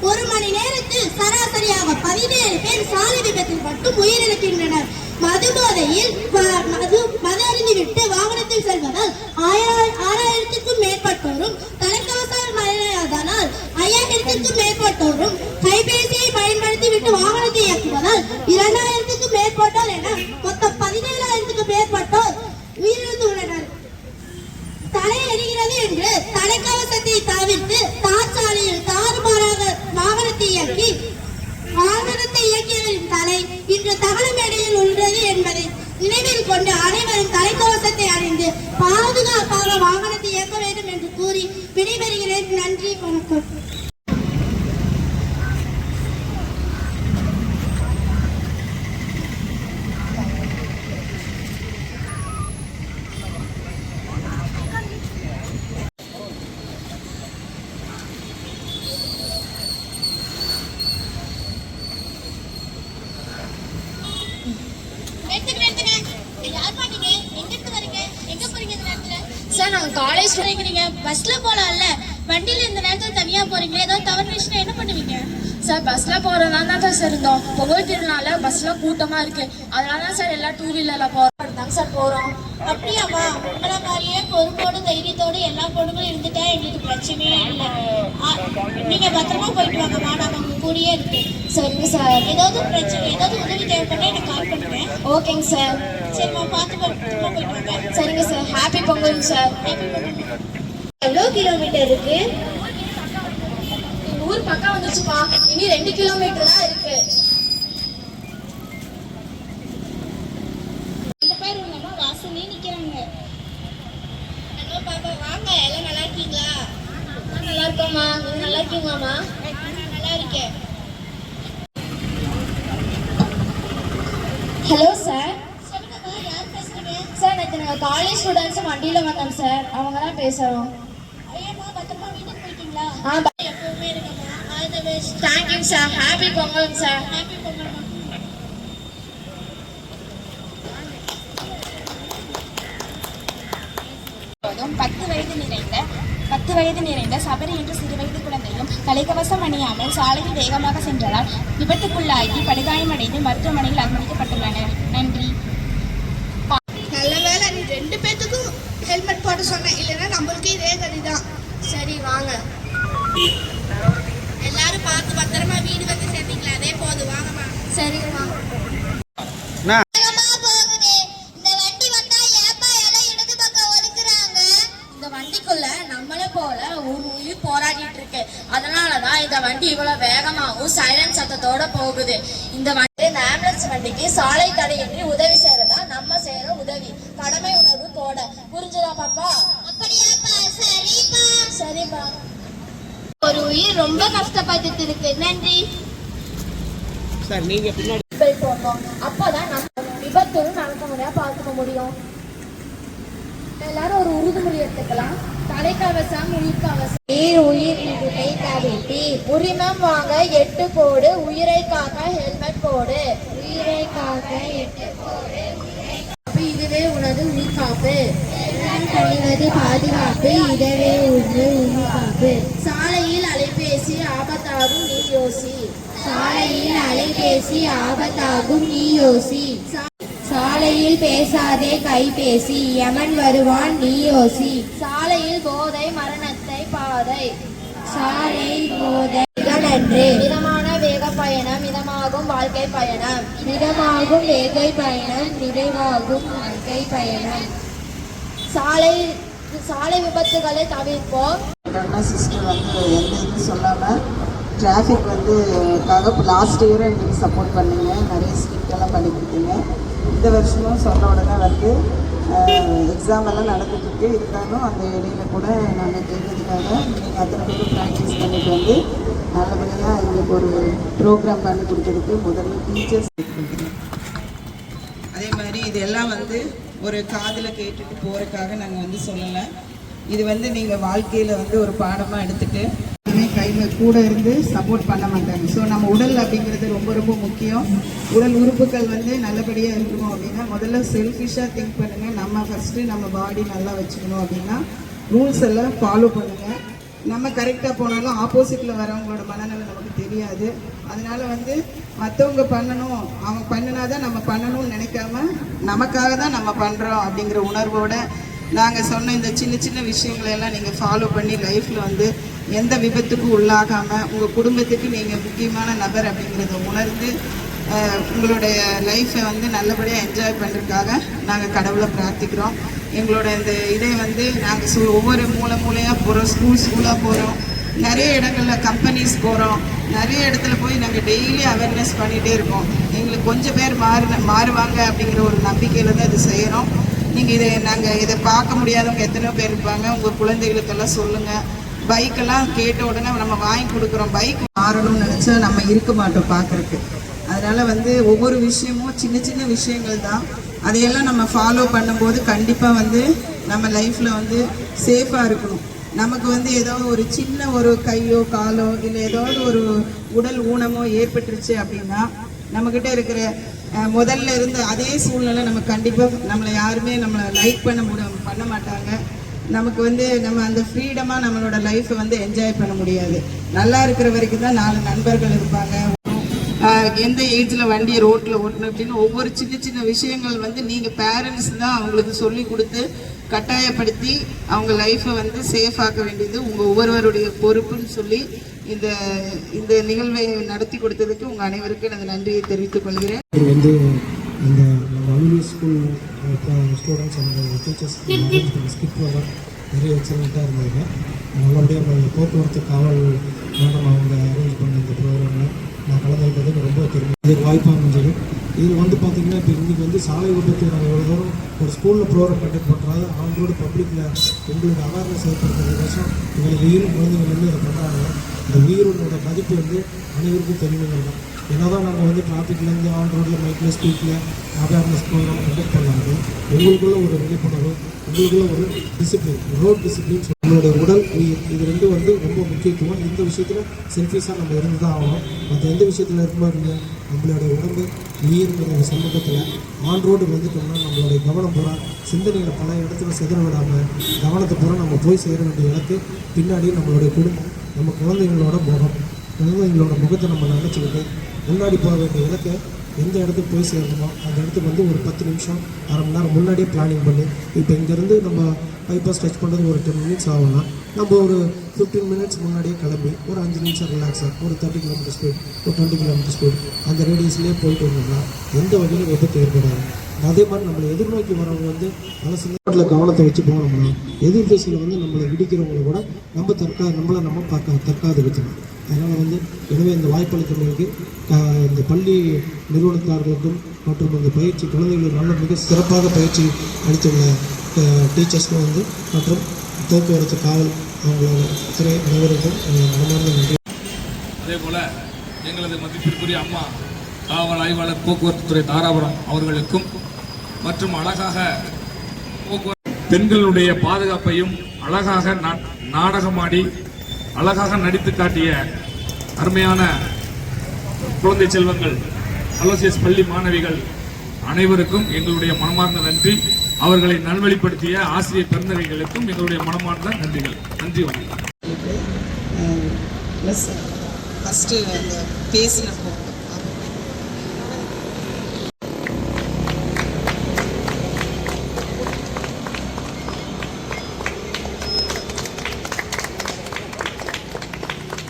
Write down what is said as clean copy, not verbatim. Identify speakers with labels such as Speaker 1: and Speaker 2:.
Speaker 1: ஒரு மணி நேரத்தில் சராசரியாக 17 பேர் சாலை விபத்தில் மட்டும் உயிரிழக்கின்றனர். மதுபோதையில் மது அருந்திவிட்டு வாகனத்தில் செல்வதால் 6000க்கும் மேற்பட்டோரும், தலைக்கவசம் அணியாததால் 5000க்கும் மேற்பட்டோரும், கைபேசியை பயன்படுத்திவிட்டு வாகனத்தை இயக்குவதால் 2000க்கும் மேற்பட்டோர் என மொத்தம் 17,000க்கும் மேற்பட்டோர் உயிரிழந்துள்ளனர். தலை எரிகிறது என்று தலைக்கவசத்தை தவிர்த்து தார் சாலையில் தாறுமாறாக வாகனத்தை இயக்கியவரின் தலை இன்று தகன மேடையில் உள்ளது என்பதை நினைவில் கொண்டு அனைவரும் தலைக்கவசத்தை அணிந்து பாதுகாப்பாக வாகனத்தை இயக்க வேண்டும் என்று கூறி விடைபெறுகிறேன். நன்றி, வணக்கம்.
Speaker 2: சார், நாங்கள் காலேஜ் போறீங்க, பஸ்ல போலாம்ல, வண்டியில இந்த நேரத்தில் தனியா போறீங்களே, ஏதாவது தவறுச்சுன்னா என்ன பண்ணுவீங்க?
Speaker 3: சார், பஸ்ல போறதா தான் சார் இருந்தோம். பொங்கல் திருநாள பஸ்ல கூட்டமா இருக்கு, அதனால தான் சார் எல்லாம் 2 வீலர்ல போறோம் சார் போறோம்.
Speaker 2: அப்படியாமா? உங்களை மாதிரியே பொறுப்போடு தைரியத்தோடு எல்லா பொண்ணுங்களும் இருந்துட்டா எங்களுக்கு பிரச்சனையே இல்லை. நீங்க பத்திரமா போயிட்டு வாங்கம்மா, நாங்கள் உங்க கூடயே இருக்கு.
Speaker 3: சரிங்க சார்.
Speaker 2: ஏதாவது பிரச்சனை, ஏதாவது உதவி தேவைப்பட்டா எனக்கு கால் பண்ணுவேன்.
Speaker 3: ஓகேங்க சார்.
Speaker 2: சரிம்மா, பார்த்து பத்திரமா போயிட்டு வாங்க.
Speaker 3: சரிங்க sir. Happy Pongal sir.
Speaker 2: Happy Pongal. எவ்வளோ கிலோமீட்டர் இருக்கு?
Speaker 3: ஊர் பக்கம் வந்துச்சுப்பா, இனி 2 கிலோமீட்டர் தான் இருக்கு.
Speaker 2: இந்த பேர் உங்க அம்மா வாசலே நிக்கிறாங்க. ஹலோ பாப்பா, வாங்க. எல்லாம் நல்லா இருக்கீங்களா?
Speaker 3: நல்லா இருக்கோம்மா, நீங்க நல்லா இருக்கீங்களாம்மா?
Speaker 2: நல்லா இருக்கேன்.
Speaker 3: Hello sir.
Speaker 2: சொல்லுங்கம்மா, யார் பேசுறீங்க?
Speaker 3: சார், நேற்று நாங்கள் காலேஜ் ஸ்டூடெண்ட்ஸ் வண்டியில் வந்தோம் சார், அவங்க தான் பேசுகிறோம்.
Speaker 2: ஐயம்மா, பத்திரமா வீட்டுக்கு போயிட்டீங்களா? எப்பவுமே இருக்கம்மா. All the best.
Speaker 3: Thank you sir. Happy Pongal sir.
Speaker 2: Happy பொங்கல்மா.
Speaker 4: 10 வயது நிறைந்த சபரி என்ற சிறுவயது குழந்தையும் தலைக்கவசம் அணியாமல் சாலையில் வேகமாக சென்றதால் விபத்துக்குள்ளாகி படுகாயமடைந்து மருத்துவமனையில் அனுமதிக்கப்பட்டுள்ளனர். நன்றி.
Speaker 1: நல்ல வேலை நீ 2 பேத்துக்கும் ஹெல்மெட் போட சொன்ன, இல்லைன்னா நம்மளுக்கு இதே கதிதான்.
Speaker 3: சரி வாங்க.
Speaker 1: எல்லாரும் பார்த்து பத்திரமா வீடு வந்து சேர்ந்தீங்களா? அதே போது வாங்கம்மா.
Speaker 3: சரிங்கம்மா. இந்த வண்டிக்குள்ள நம்மளை போல ஒரு உயிர் போராடிட்டு இருக்கு, அதனாலதான் இந்த வண்டி இவ்வளவு வேகமாகவும் சைலன்ஸ் சத்தத்தோட போகுது. இந்த ஆம்புலன்ஸ் வண்டிக்கு சாலை தடையின்றி உதவி செய்யறதா நம்ம செய்யற உதவி. கடமை உணர்வு தோட. புரிஞ்சுதா பாப்பா?
Speaker 2: அப்படியாப்பா? சரிப்பா.
Speaker 3: சரிப்பா.
Speaker 2: ஒரு உயிர் ரொம்ப கஷ்டப்பட்டு இருக்கு. நன்றி
Speaker 5: சார். நீங்க பின்னாடி
Speaker 3: பெல்ட் போடணும், அப்பதான் நம்ம விபத்து நடக்க முடியாது பார்த்துக்க முடியும். எல்லாரும் ஒரு உறுதிமொழி எடுத்துக்கலாம். தலைக்கவசம், உயிர்கவசம். உயிர் விபத்தை தவிர்த்தி உரிமம் வாங்க 8 போடு, உயிரை காக்க ஹெல்மெட் போடு. உயிரை காக்க 8 போடு. இதுவே உனது உயிர் காப்பு. கழிவது பாதுகாப்பு, இதுவே உனது உயிர் காப்பு. சாலையில் அலைபேசி ஆபத்தாகும், நீ யோசி. சாலையில் அலைபேசி ஆபத்தாகும், நீ யோசி. சாலையில் பேசாதே கைபேசி, யமன் வருவான், நீ யோசி. சாலையில் போதை மரணத்தை பாதை. சாலை போதை நன்று. மிதமான வேக பயணம், மிதமாகும் வாழ்க்கை பயணம். மிதமாகும் வேகை பயணம், நிறைவாகும் வாழ்க்கை பயணம். சாலை விபத்துகளை தவிர்ப்போம்.
Speaker 6: சிஸ்டர் வந்து எந்த இது சொல்லாமல் டிராஃபிக் லாஸ்ட் இயரும் எங்களுக்கு சப்போர்ட் பண்ணீங்க, நிறைய ஸ்ட்ரிக்டெல்லாம் பண்ணி கொடுத்தீங்க. இந்த வருஷமும் சொன்ன உடனே எக்ஸாம் எல்லாம் நடந்துட்டுருக்கு. இருந்தாலும் அந்த இடையில கூட நாங்கள் கேட்கறதுக்காக நீங்கள் அத்தனை பேரும் ப்ராக்டிஸ் பண்ணிட்டு நல்லபடியாக எங்களுக்கு ஒரு ப்ரோக்ராம் பண்ணி கொடுத்ததுக்கு முதல்ல டீச்சர்ஸ் கொடுக்குறோம். அதே மாதிரி இதெல்லாம் ஒரு காதில் கேட்டுட்டு போகிறதுக்காக நாங்கள் சொல்லலை. இது நீங்கள் வாழ்க்கையில் ஒரு பாடமாக எடுத்துகிட்டு கையில் கூட இருந்து சப்போர்ட் பண்ண மாட்டாங்க. ஸோ நம்ம உடல் அப்படிங்கிறது ரொம்ப ரொம்ப முக்கியம். உடல் உறுப்புகள் நல்லபடியாக இருக்கணும் அப்படின்னா முதல்ல செல்ஃபிஷாக திங்க் பண்ணுங்கள். நம்ம ஃபஸ்ட்டு நம்ம பாடி நல்லா வச்சுக்கணும் அப்படின்னா ரூல்ஸ் எல்லாம் ஃபாலோ பண்ணுங்கள். நம்ம கரெக்டாக போனாலும் ஆப்போசிட்டில் வரவங்களோட மனநிலை நமக்கு தெரியாது. அதனால வந்து மற்றவங்க பண்ணணும், அவங்க பண்ணினாதான் நம்ம பண்ணணும்னு நினைக்காம நமக்காக தான் நம்ம பண்ணுறோம் அப்படிங்கிற உணர்வோட நாங்கள் சொன்ன இந்த சின்ன சின்ன விஷயங்களை எல்லாம் நீங்கள் ஃபாலோ பண்ணி லைஃப்பில் வந்து எந்த விபத்துக்கும் உள்ளாகாமல் உங்கள் குடும்பத்துக்கு நீங்கள் முக்கியமான நபர் அப்படிங்கிறத உணர்ந்து உங்களுடைய லைஃப்பை வந்து நல்லபடியாக என்ஜாய் பண்ணுறதுக்காக நாங்கள் கடவுளை பிரார்த்திக்கிறோம். எங்களோட இந்த இதை வந்து நாங்கள் ஒவ்வொரு மூலையாக போகிறோம், ஸ்கூலாக போகிறோம், நிறைய இடங்களில் கம்பெனிஸ் போகிறோம், நிறைய இடத்துல போய் நாங்கள் டெய்லி அவேர்னஸ் பண்ணிகிட்டே இருக்கோம். எங்களுக்கு கொஞ்சம் பேர் மாறுவாங்க அப்படிங்கிற ஒரு நம்பிக்கையில் தான் இது செய்கிறோம். நீங்கள் இதை பார்க்க முடியாதவங்க எத்தனையோ பேர் இருப்பாங்க. உங்கள் குழந்தைகளுக்கெல்லாம் சொல்லுங்கள். பைக்கெல்லாம் கேட்ட உடனே நம்ம வாங்கி கொடுக்குறோம். பைக் மாறணும்னு நினச்சா நம்ம இருக்க மாட்டோம் பார்க்குறக்கு. அதனால் வந்து ஒவ்வொரு விஷயமும் சின்ன சின்ன விஷயங்கள் தான். அதையெல்லாம் நம்ம ஃபாலோ பண்ணும்போது கண்டிப்பாக வந்து நம்ம லைஃப்பில் வந்து சேஃபாக இருக்கணும். நமக்கு வந்து ஏதோ ஒரு சின்ன ஒரு கையோ காலோ இல்லை ஏதாவது ஒரு உடல் ஊனமோ ஏற்பட்டுருச்சு அப்படின்னா நம்மக்கிட்ட இருக்கிற முதல்ல இருந்த அதே சூழ்நிலை நம்ம கண்டிப்பாக நம்மளை யாருமே நம்மளை லைக் பண்ண மாட்டாங்க. நமக்கு வந்து நம்ம அந்த ஃப்ரீடமாக நம்மளோட லைஃப்பை வந்து என்ஜாய் பண்ண முடியாது. நல்லா இருக்கிற வரைக்கும் தான் 4 நண்பர்கள் இருப்பாங்க. எந்த ஏஜில் வண்டியை ரோட்டில் ஓட்டணும் அப்படின்னு ஒவ்வொரு சின்ன சின்ன விஷயங்கள் வந்து நீங்கள் பேரண்ட்ஸ் தான் அவங்களுக்கு சொல்லி கொடுத்து கட்டாயப்படுத்தி அவங்க லைஃப்பை வந்து சேஃப் ஆக்க வேண்டியது உங்கள் ஒவ்வொருவருடைய பொறுப்புன்னு சொல்லி இந்த நிகழ்வை நடத்தி கொடுத்ததுக்கு உங்கள் அனைவருக்கும் எனது நன்றியை தெரிவித்துக் கொள்கிறேன்.
Speaker 7: வந்து இந்த நம்ம ஸ்கூல் ஸ்டூடெண்ட்ஸ் அந்த டீச்சர்ஸ் ஸ்கிப் ப்ரோக்ராம் நிறைய எக்ஸலண்ட்டாக இருந்ததுங்க. நல்லபடியாக போக்குவரத்து காவல் மேடம் அவங்க அரேஞ்ச் பண்ண இந்த ப்ரோக்ராமில் நான் கலந்துக்கிட்டதுக்கு ரொம்ப இதுக்கு வாய்ப்பாக அமைஞ்சது. இதில் வந்து பார்த்திங்கன்னா இப்போ இன்றைக்கி வந்து சாலை விபத்து நாங்கள் எவ்வளோ தூரம் ஒரு ஸ்கூலில் ப்ரோக்ராம் கண்டக்ட் பண்ணுறாங்க. ஆன் ரோடு பப்ளிக்கில் உங்களுக்கு அவேர்னஸ் ஏற்படுத்துறதுக்கோசம் எங்களுக்கு உயிர் குழந்தைகள் வந்து அதை பண்ணுறாங்க. இந்த உயிரோட மதிப்பு வந்து அனைவருக்கும் தெரியுங்கள் தான். என்ன தான் நாங்கள் வந்து டிராஃபிக்லேருந்து ஆன் ரோடில் மைக்கில் ஸ்பீக்கில் அவேர்னஸ் ப்ரோக்ராம் கண்டக்ட் பண்ணாலும் உங்களுக்குள்ள ஒரு விழிப்புணர்வு, உங்களுக்குள்ள ஒரு டிசிப்ளின், ரோட் டிசிப்ளின், நம்மளுடைய உடல் உயிர் இது ரெண்டும் வந்து ரொம்ப முக்கியத்துவம். இந்த விஷயத்தில் செல்ஃபிஷாக நம்ம இருந்து தான் ஆகணும். மற்ற எந்த விஷயத்தில் இருக்கும்போது நம்மளுடைய உடம்பு உயிர்ங்கிற சமூகத்தில் ஆன் ரோடு வந்துட்டோம்னா நம்மளுடைய கவனம் பூரா சிந்தனைகளை பல இடத்துல சிதற விடாமல் கவனத்தை பூரா நம்ம போய் சேர வேண்டிய இடத்து பின்னாடி நம்மளுடைய குடும்பம், நம்ம குழந்தைங்களோட குழந்தைங்களோட முகத்தை நம்ம நினச்சிக்கிட்டு முன்னாடி போக வேண்டிய இலக்கை எந்த இடத்துக்கு போய் சேரணுமோ அந்த இடத்துக்கு வந்து ஒரு 10 நிமிஷம் அரை மணி நேரம் முன்னாடியே பிளானிங் பண்ணி இப்போ இங்கேருந்து நம்ம பைபாஸ் டச் பண்ணுறது ஒரு 10 மினிட்ஸ் ஆகும்னா நம்ம ஒரு 15 மினிட்ஸ் முன்னாடியே கிளம்பி ஒரு 5 நிமிஷம் ரிலாக்ஸாக ஒரு 30 கிலோமீட்டர் ஸ்பீட் ஒரு 20 கிலோமீட்டர் ஸ்பீட் அந்த ரேடியஸ்லேயே போயிட்டு வந்தோம்னா எந்த வகையிலும் விபத்து ஏற்படாது. அதே மாதிரி நம்மளை எதிர்நோக்கி வரவங்க வந்து பல சந்தர்ப்பத்தில் கவனத்தை வச்சு போனோம்னா எதிர் திசையில் வந்து நம்மளை இடிக்கிறவங்களை கூட நம்மளை நம்ம தற்காது வைக்கணும். அதனால் வந்து எனவே இந்த வாய்ப்பளித்தவங்களுக்கு இந்த பள்ளி நிறுவனத்தார்களுக்கும் மற்றும் இந்த பயிற்சி குழந்தைகளுக்கு நல்ல மிக சிறப்பாக பயிற்சி அளித்துள்ள டீச்சர்ஸ்க்கும் வந்து மற்றும் போக்குவரத்து காவல் அவங்களோட துறை அனைவருக்கும் மனமார்ந்த நன்றி.
Speaker 8: அதே போல் எங்களது மதிப்பிற்குரிய அம்மா காவல் ஆய்வாளர் போக்குவரத்து துறை தாராபுரம் அவர்களுக்கும் மற்றும் அழகாக பெண்களுடைய பாதுகாப்பையும் அழகாக நாடகமாடி அழகாக நடித்து காட்டிய அருமையான குழந்தை செல்வங்கள் அலோசியஸ் பள்ளி மாணவிகள் அனைவருக்கும் எங்களுடைய மனமார்ந்த நன்றி. அவர்களை நல்வழிப்படுத்திய ஆசிரியர் பெருந்தகைகளுக்கும் எங்களுடைய மனமார்ந்த நன்றிகள். நன்றி வணக்கம்.
Speaker 6: ப்ளஸ் ஃபஸ்ட்டு அந்த பேசின